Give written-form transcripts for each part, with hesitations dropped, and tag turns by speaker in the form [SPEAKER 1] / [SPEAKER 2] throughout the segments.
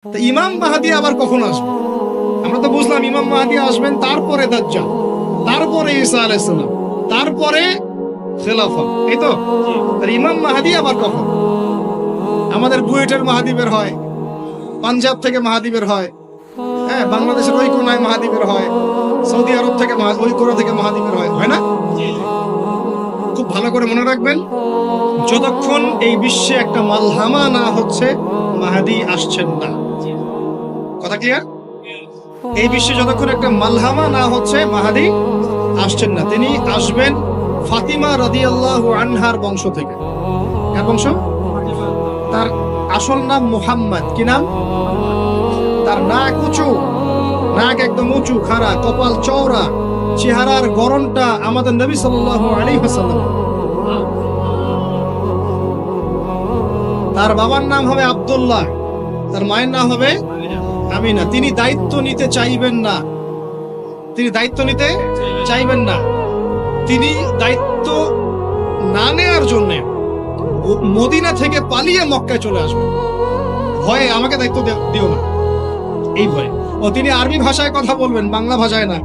[SPEAKER 1] তো ইমাম মাহদী আবার কখন আসবে? আমরা তো বুঝলাম ইমাম মাহদী আসবেন, তারপরে দাজ্জাল, তারপরে ঈসা আলাইহিস সালাম, তারপরে খেলাফত, এই তো। আর ইমাম মাহদী আবার কখন? আমাদের বুয়েটের মাহদী বের হয়, পাঞ্জাব থেকে মাহদী বের হয়, হ্যাঁ, বাংলাদেশের ওই কোনায় মাহদী বের হয়, সৌদি আরব থেকে ওই কোনা থেকে মাহদী বের হয়, হয় না? খুব ভালো করে মনে রাখবেন, যতক্ষণ এই বিশ্বে একটা মালহামা না হচ্ছে মাহদী আসছেন না। কথা ক্লিয়ার? এই বিশ্বে যতক্ষণ একটা মালহামা না হচ্ছে মাহদী আসছেন না। তিনি আসবেন ফাতিমা রাদিয়াল্লাহু আনহার বংশ থেকে। কার বংশ? তার আসল নাম মুহাম্মদ। কি নাম? তার নাক উঁচু, নাক একদম উঁচু, খাড়া, কপাল চওড়া, চেহারার গড়নটা আমাদের নবী সাল্লাল্লাহু আলাইহি ওয়াসাল্লাম। তার বাবার নাম হবে আব্দুল্লাহ, তার মায়ের নাম হবে আমিনা। তিনি দায়িত্ব নিতে চাইবেন না, তিনি দায়িত্ব নিতে চাইবেন না। তিনি দায়িত্ব না নেওয়ার জন্য মদিনা থেকে পালিয়ে মক্কায় চলে আসবেন। ভয়ে আমাকে দায়িত্ব দিও না, এই ভয়ে। ও তিনি আরবি ভাষায় কথা বলবেন, বাংলা ভাষায় না।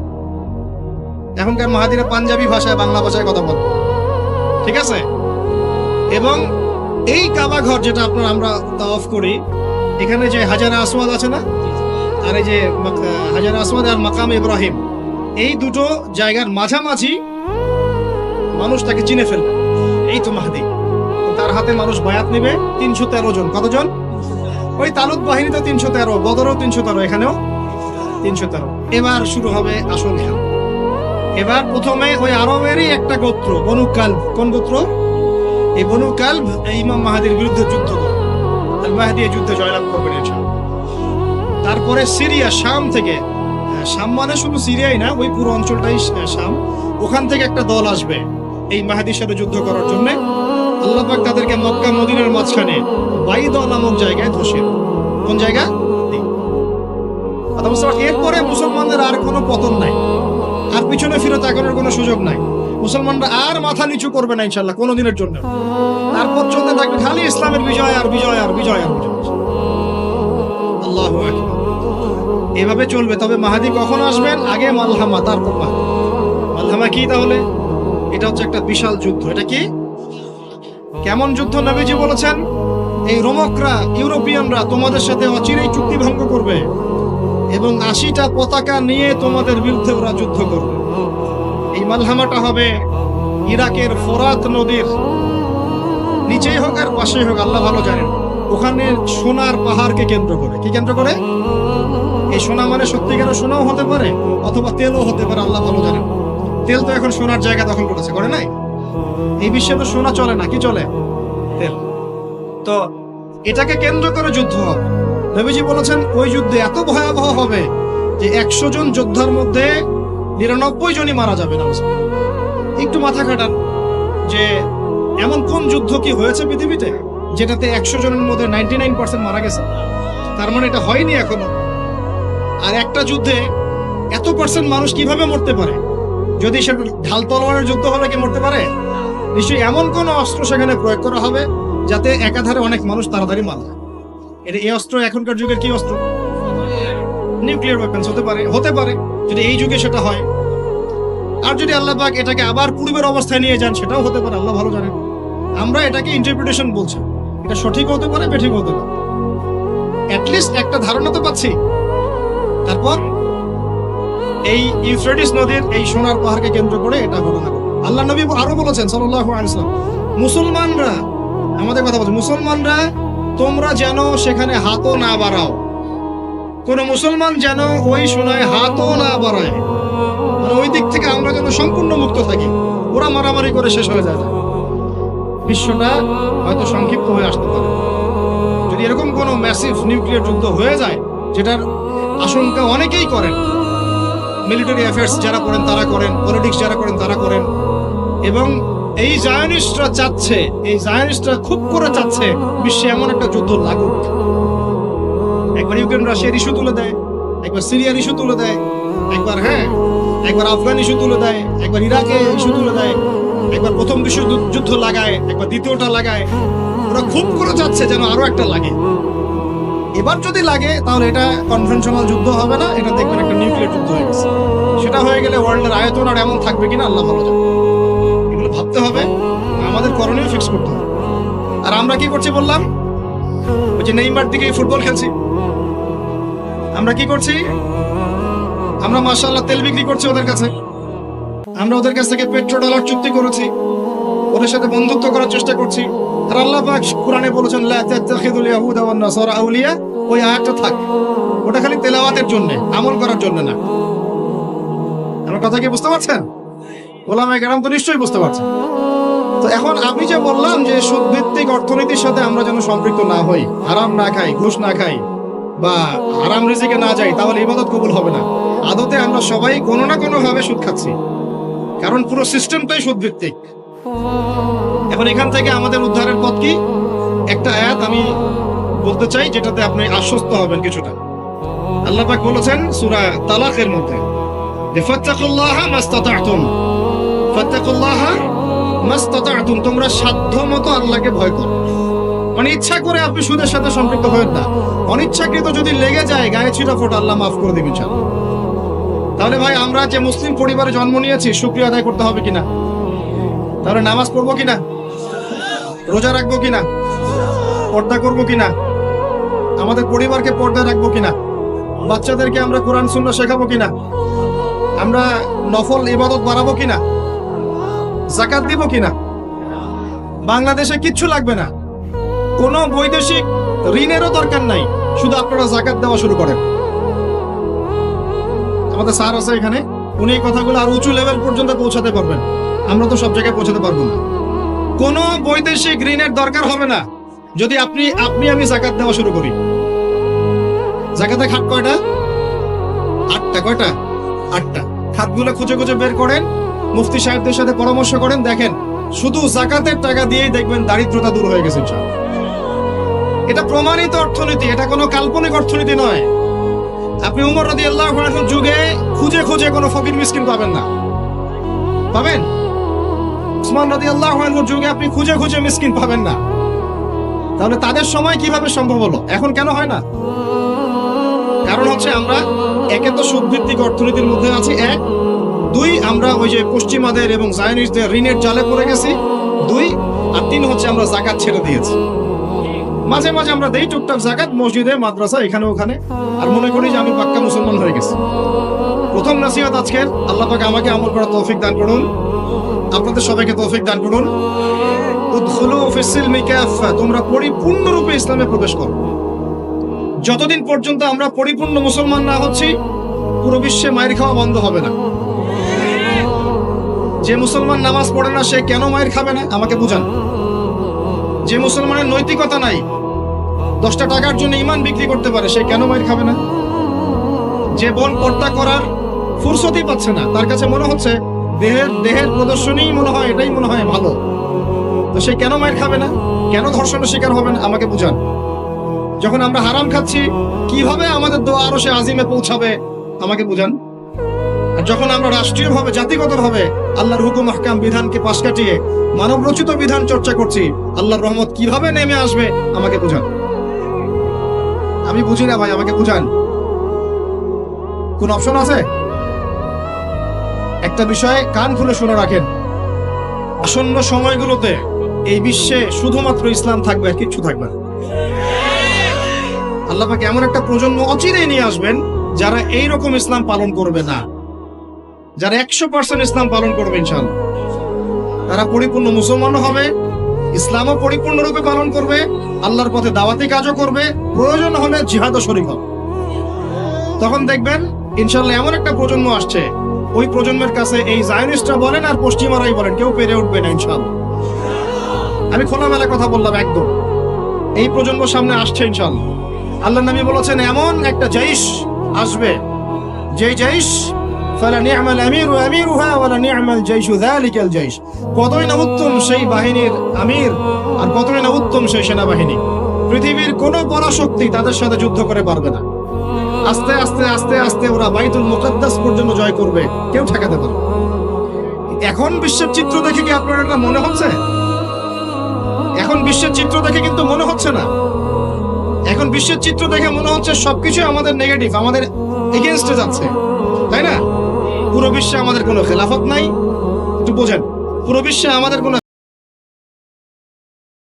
[SPEAKER 1] এখনকার মাহাদিরা পাঞ্জাবি ভাষায়, বাংলা ভাষায় কথা বলবেন, ঠিক আছে? এবং এই কাবা ঘর যেটা আপনার আমরা তাওয়াফ করি, এখানে যে হাজারে আসওয়াদ আছে না, আর এই যে হাজারে আসওয়াদ আর মাকাম ইব্রাহিম, এই দুটো জায়গার মাঝামাঝি মানুষ তাকে চিনে ফেলবে, এই তো মাহদী। তার হাতে মানুষ বায়াত নেবে 313 জন। কতজন? ওই তালুত বাহিনীতে 313, বদরও 313, এখানেও 313। এবার শুরু হবে আসল খেলা। এবার প্রথমে ওই আরবেরই একটা গোত্র, বনু কালব। কোন গোত্র? এই বনু কালব এই ইমাম মাহদীর বিরুদ্ধে যুদ্ধ করবে। আল মাহদী এই যুদ্ধে জয়লাভ করবেন ইনশাআল্লাহ। তারপরে সিরিয়া, শাম থেকে, শাম মানে শুধু সিরিয়াই না, ওই পুরো অঞ্চলটাই শাম, ওখান থেকে একটা দল আসবে এই মাহদীর সাথে যুদ্ধ করার জন্য। আল্লাহ পাক তাদেরকে মক্কা মদিনার মাঝখানে বাইদা নামক জায়গায় ধসে। কোন জায়গা? এরপরে মুসলমানদের আর কোনো পতন নাই, আর পিছনে ফিরে তাকানোর কোনো সুযোগ নাই। মুসলমানরা আর মাথা নিচু করবে না ইনশাআল্লাহ কোনোদিনের জন্য। তারপর চলতে থাকবে খালি ইসলামের বিজয় আর বিজয় আর বিজয় আর বিজয়। আল্লাহু আকবার। এভাবে চলবে। তবে মাহদী কখন আসবেন? আগে মালহামা, তারপর মাহদী। মালহামা কি তাহলে? এটা হচ্ছে একটা বিশাল যুদ্ধ। এটা কি? কেমন যুদ্ধ? নবীজি বলেছেন, এই রোমকরা, ইউরোপিয়ানরা তোমাদের সাথে অচিরেই চুক্তি ভঙ্গ করবে এবং 80টা পতাকা নিয়ে তোমাদের বিরুদ্ধে ওরা যুদ্ধ করবে। এই মালহামাটা হবে ইরাকের ফোরাত নদীর নিচেই হোক আর পাশেই হোক, আল্লাহ ভালো জানেন। ওখানে সোনার পাহাড়কে কেন্দ্র করে। কি কেন্দ্র করে? এই সোনা মানে সত্যিকার সোনাও হতে পারে, অথবা তেলও হতে পারে, আল্লাহ ভালো জানেন। তেল তো এখন সোনার জায়গা দখল করেছে, করে নাই? এই বিশ্বে তো সোনা চলে না, কি চলে? তেল। তো এটাকে কেন্দ্র করে যুদ্ধ হবে। নবীজি বলেছেন ওই যুদ্ধে এত ভয়াবহ হবে যে 100 জন যোদ্ধার মধ্যে 99 জনই মারা যাবে না। একটু মাথা খাটান যে এমন কোন যুদ্ধ কি হয়েছে পৃথিবীতে যেটাতে 100 জনের মধ্যে 99% মারা গেছে? তার মানে এটা হয়নি এখনো। আর একটা যুদ্ধে এত পার্সেন্ট মানুষ কিভাবে মরতে পারে? যদি সেটা ঢাল তলোয়ারের যুদ্ধ হলে কি মরতে পারে? নিশ্চয়ই এমন কোন অস্ত্র সেখানে প্রয়োগ করা হবে যাতে একাধারে অনেক মানুষ তাড়াতাড়ি মারা যায়। এটা এই অস্ত্র এখনকার যুগের কি অস্ত্র? নিউক্লিয়ার ওয়েপন্স হতে পারে, হতে পারে যদি এই যুগে সেটা হয়। আর যদি আল্লাহ পাক এটাকে আবার পূর্বের অবস্থায় নিয়ে যান, সেটাও হতে পারে, আল্লাহ ভালো জানেন। আমরা এটাকে ইন্টারপ্রিটেশন বলছি, এটা সঠিক হতে পারে, বেঠিক হতে পারে, অ্যাটলিস্ট একটা ধারণা তো পাচ্ছি। তারপর এই ইউফ্রেটিস নদীর এই সোনার পাহাড়কে কেন্দ্র করে এটা হলো না। আল্লাহ নবী আরো বলেছেন সাল্লাল্লাহু আলাইহি ওয়াসাল্লাম, মুসলমানরা, আমাদের কথা বলছে, মুসলমানরা তোমরা যেন সেখানে হাতও না বাড়াও। কোন মুসলমান যেন ওই সোনায় হাতও না বাড়ায়, মানে ওই দিক থেকে আমরা যেন সম্পূর্ণ মুক্ত থাকি। ওরা মারামারি করে শেষ হয়ে যায়, বিশ্বটা হয়তো সংক্ষিপ্ত হয়ে আসতে পারে। যদি এরকম কোনো ম্যাসিভ নিউক্লিয়ার যুদ্ধ হয়ে যায়, যেটার আশঙ্কা অনেকেই করেন, মিলিটারি অ্যাফেয়ার্স যারা করেন তারা করেন, পলিটিক্স যারা করেন তারা করেন, এবং এই জায়নিস্টরা চাচ্ছে, এই জায়নিস্টরা খুব করে চাচ্ছে বিশ্বে এমন একটা যুদ্ধ লাগুক। একবার ইউক্রেন রাশিয়ার ইস্যু তুলে দেয়, একবার সিরিয়ার ইস্যু তুলে দেয়, একবার আফগান ইস্যু তুলে দেয়, একবার ইরাকে ইস্যু তুলে দেয়, একবার প্রথম বিশ্বযুদ্ধ লাগায়, একবার দ্বিতীয়টা লাগায়। ওরা খুব করে চাচ্ছে যেন আরো একটা লাগে। এবার যদি লাগে তাহলে এটা কনভেনশনাল যুদ্ধ হবে না, এটা দেখবেন একটা নিউক্লিয়ার যুদ্ধ হয়ে গেছে। সেটা হয়ে গেলে ওয়ার্ল্ডের আয়তন আর এমন থাকবে কিনা আল্লাহ ভালো জানে। এগুলো ভাবতে হবে, আমাদের করণীয় ফিক্স করতে হবে। আর আমরা কি করছি বললাম, ওই যে নেইমার দিকে ফুটবল খেলছি। আমরা কি করছি, আমরা মাশাআল্লাহ তেল বিক্রি করছি ওদের কাছে, আমরা ওদের কাছ থেকে পেট্রো ডলার চুক্তি করেছি, ওদের সাথে বন্ধুত্ব করার চেষ্টা করছি। আর আল্লাহ পাক কোরআনে বলেছেন লা তাত্তাখিযুল ইয়াহুদা ওয়ান নাসারা আউলিয়া, ওই আয়াতটা থাক, ওটা খালি তেলাওয়াতের জন্য, আমল করার জন্য না। আমার কথা কি বুঝতে পারছেন? ওলামায়ে কেরাম তো নিশ্চয়ই বুঝতে পারছেন। তো এখন আমি যে বললাম যে সুদভিত্তিক অর্থনীতির সাথে আমরা যেন সম্পৃক্ত না হই, হারাম না খাই, ঘুষ না খাই, বা হারাম রিজিকে না যাই, তাহলে ইবাদত কবুল হবে না। আদতে আমরা সবাই কোনো না কোনো ভাবে সুদ খাচ্ছি, কারণ পুরো সিস্টেমটাই সুদভিত্তিক। এখন এখান থেকে আমাদের উদ্ধারের পথ কি? একটা আয়াত আমি বলতে চাই, যেটাতে আপনি আশ্বস্ত হবেন কিছুটা। আল্লাহ পাক বলেছেন সূরা তালাকের মধ্যে যে ফাত্তাকুল্লাহা মাস্তাতা'তুম, ফাত্তাকুল্লাহা মাস্তাতা'তুম, তোমরা সাধ্যমতো আল্লাহকে ভয় করো। মানে ইচ্ছা করে আপনি সুদের সাথে সম্পৃক্ত হবেন না, অনিচ্ছাকৃত যদি লেগে যায় গায়ে ছিটা ফোটা, আল্লাহ মাফ করে দিবেন ইনশাআল্লাহ। তাহলে ভাই আমরা যে মুসলিম পরিবারে জন্ম নিয়েছি, শুকরিয়া আদায় করতে হবে কিনা? তাহলে নামাজ পড়বো কিনা, রোজা রাখবো কিনা, পর্দা করবো কিনা, আমাদের পরিবারকে পর্দা রাখবো কিনা, বাচ্চাদেরকে আমরা কোরআন সুন্নাহ শেখাবো কিনা, আমরা নফল ইবাদত বাড়াবো কিনা, যাকাত দিব কিনা। বাংলাদেশে কিচ্ছু লাগবে না, কোনো বৈদেশিক ঋণেরও দরকার নাই, শুধু আপনারা যাকাত দেওয়া শুরু করেন। আমাদের স্যার আছে এখানে, উনি এই কথাগুলো আর উঁচু লেভেল পর্যন্ত পৌঁছাতে পারবেন, আমরা তো সব জায়গায় পৌঁছাতে পারবো না। কোনো বৈদেশিক ঋণের দরকার হবে না যদি আমি যাকাত দেওয়া শুরু করি। যাকাতে খাত কয়টা? 8টা। কয়টা? 8টা। খাতগুলো খুঁজে খুঁজে বের করেন, মুফতি সাহেবদের সাথে পরামর্শ করেন, দেখেন শুধু যাকাতের টাকা দিয়েই দেখবেন দারিদ্রতা দূর হয়ে গেছে ইনশাআল্লাহ। এটা প্রমাণিত অর্থনীতি, এটা কোনো কাল্পনিক অর্থনীতি নয়। আপনি উমর রাদিয়াল্লাহু আনহুর যুগে খুঁজে খুঁজে কোনো ফকির মিসকিন পাবেন না, পাবেন? উসমান রাদিয়াল্লাহু আনহুর যুগে আপনি খুঁজে খুঁজে মিসকিন পাবেন না। তাহলে তাদের সময় কিভাবে সম্ভব হলো, এখন কেন হয় না? কারণ হচ্ছে আমরা একে তো সুদভিত্তিক অর্থনীতির মধ্যে আছি, 1, 2 আমরা ওই যে পশ্চিমাদের এবং জায়নিস্টদের ঋণের জালে পড়ে গেছি, 2, আর 3 হচ্ছে আমরা যাকাত ছেড়ে দিয়েছি। মাঝে মাঝে আমরা দেই টুকটাক যাকাত মসজিদে, মাদ্রাসা, এখানে ওখানে, আর মনে করি যে আমি পাক্কা মুসলমান হয়ে গেছি। প্রথম নসিহত আজকের, আল্লাহ পাক আমাকে আমল করার তৌফিক দান করুন, আপনাদের সবাইকে তৌফিক দান করুন। উদখুলু ফিস সিলমি কাফা, তোমরা পরিপূর্ণরূপে ইসলামে প্রবেশ করো। যতদিন পর্যন্ত আমরা পরিপূর্ণ মুসলমান না হচ্ছি, পুরো বিশ্বে মায়ের খাওয়া বন্ধ হবে না। যে মুসলমান নামাজ পড়ে না, সে কেন মায়ের খাবে না আমাকে বুঝান। যে মুসলমানের নৈতিকতা নাই, 10টা টাকার জন্য ঈমান বিক্রি করতে পারে, সে কেন মায়ের খাবে না? যে বোন পর্দা করার ফুরসতই পাচ্ছে না, তার কাছে মনে হচ্ছে দেহের প্রদর্শনী মনে হয়, এটাই মনে হয় ভালো, তো সে কেন মায়ের খাবে না? কেন ধর্ষণের শিকার হবে না আমাকে বুঝান। যখন আমরা হারাম খাচ্ছি, কিভাবে আমাদের দোয়া আরো সে আজিমে পৌঁছাবে আমাকে বুঝান। আর যখন আমরা রাষ্ট্রীয়ভাবে, জাতিগতভাবে আল্লাহর হুকুম আহকাম বিধানকে পাশ কাটিয়ে মানব রচিত বিধান চর্চা করছি, আল্লাহর রহমত কিভাবে নেমে আসবে আমাকে বুঝান। আমি বুঝি না ভাই, আমাকে বুঝান। কোন অপশন আছে? একটা বিষয় কান খুলে শুনে রাখেন, আসন্ন সময়গুলোতে এই বিশ্বে শুধুমাত্র ইসলাম থাকবে, আর কিচ্ছু থাকবে না। আল্লাহ পাক এমন একটা প্রজন্ম অচিরেই নিয়ে আসবেন যারা এই রকম ইসলাম পালন করবে না, যারা 100% ইসলাম পালন করবে ইনশাআল্লাহ। তারা পরিপূর্ণ মুসলমান হবে, ইসলামও পরিপূর্ণরূপে পালন করবে, আল্লাহর পথে দাওয়াতি কাজও করবে, প্রয়োজন হলে জিহাদও শরীক হবে। তখন দেখবেন ইনশাআল্লাহ এমন একটা প্রজন্ম আসছে, ওই প্রজন্মের কাছে এই জায়নিস্টরা বলেন আর পশ্চিমারাই বলেন, কেউ পেরে উঠবে না ইনশাআল্লাহ। আমি খোলামেলা কথা বললাম, একদম এই প্রজন্ম সামনে আসছে ইনশাআল্লাহ। আল্লাহ নবী বলেছেন এমন একটা জাইশ আসবে, যেই জাইশ ফালা নি'মাল আমিরু আমিরুহা ওয়ালা নি'মাল জাইশু যালিকাল জাইশ, কতই না উত্তম সেই বাহিনীর আমির আর কতই না উত্তম সেই সেনাবাহিনী। পৃথিবীর কোন পরাশক্তি তাদের সাথে যুদ্ধ করে পারবে না। আস্তে আস্তে আস্তে আস্তে ওরা বাইতুল মুকাদ্দাস পর্যন্ত জয় করবে, কেউ ঠেকাতে পারবে। এখন বিশ্বের চিত্র দেখে কি আপনার এটা মনে হচ্ছে? এখন বিশ্বের চিত্র দেখে কিন্তু মনে হচ্ছে না। এখন বিশ্বের চিত্র দেখে মনে হচ্ছে সবকিছু আমাদের নেগেটিভ, আমাদের এগেনস্টে যাচ্ছে, তাই না? পুরো বিশ্বে আমাদের কোনো খেলাফত নাই, একটু বোঝেন, পুরো বিশ্বে আমাদের কোনো